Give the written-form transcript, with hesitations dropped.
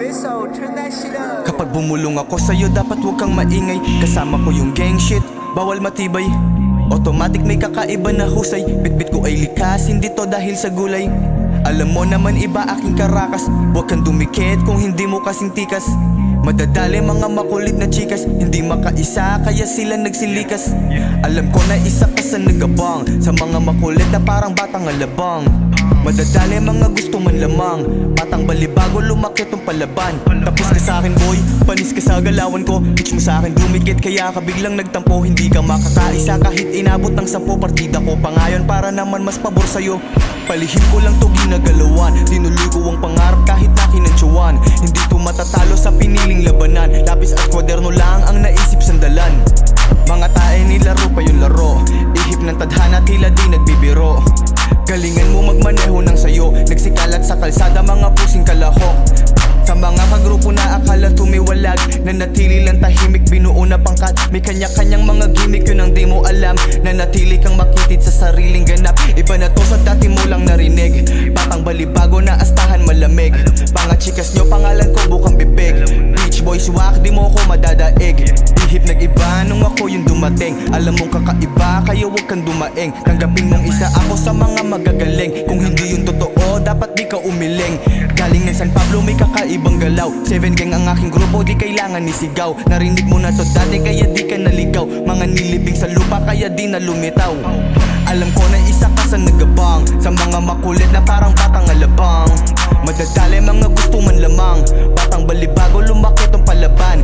Bisso, turn that shit up. Kapag bumulong ako sa'yo, dapat huwag kang maingay. Kasama ko yung gang shit, bawal matibay. Automatic may kakaiba na husay. Bitbit ko ay likas, hindi to dahil sa gulay. Alam mo naman iba aking karakas. Huwag kang dumikit kung hindi mo kasing tikas. Madadali mga makulit na chikas, hindi makaisa kaya sila nagsilikas. Alam ko na isa ka sa nagabang, sa mga makulit na parang batang alabang. Madadali mga gusto man lamang, batang balibago lumakit tong palaban. Tapos ka sa'kin boy, panis ka sa galawan ko. Bitch mo sa'kin dumikit kaya ka biglang nagtampo. Hindi ka makakaisa kahit inabot ng 10 partida ko. Pangayon para naman mas pabor sa'yo. Palihim ko lang to ginagalawan, tinuloy ko ang pangarap kahit nakinantsuwan. Hindi to matatalo sa piniling labanan, lapis at kwaderno lang ang naisip sandalan. Mga tae nilaro pa yung laro, ihip ng tadhana tila di nagbibiro. Galingan mo magmaneho ng sayo, nagsikalat sa kalsada mga pusing kalahok. Sa mga kagrupo na akala tumiwalag, nanatili lang tahimik, binuo na pangkat. May kanya-kanyang mga gimmick, yun ang di mo alam. Nanatili kang makitid sa sariling ganap. Iba na to sa dati mo lang narinig, batang balibago na astahan malamig. Mga chikas nyo pangalan ko bukang bibig. Beach boy swak di mo ko madadaig. Ihip nag-iba nung ako yung dumating. Alam mong kakaiba kaya huwag kang dumaing. Tanggapin mong isa ako sa mga magagaling. Kung hindi yun totoo dapat di ka umiling. Galing ng San Pablo may kakaibang galaw. 7 gang ang aking grupo di kailangan isigaw. Narinig mo na to dati kaya di ka naligaw. Mga nilibing sa lupa kaya di na lumitaw. Alam ko na isa ka sa nagabang, sa mga makulit na parang batang alabang. Madadali mga gusto man lamang, batang balibago lumakit ang palaban.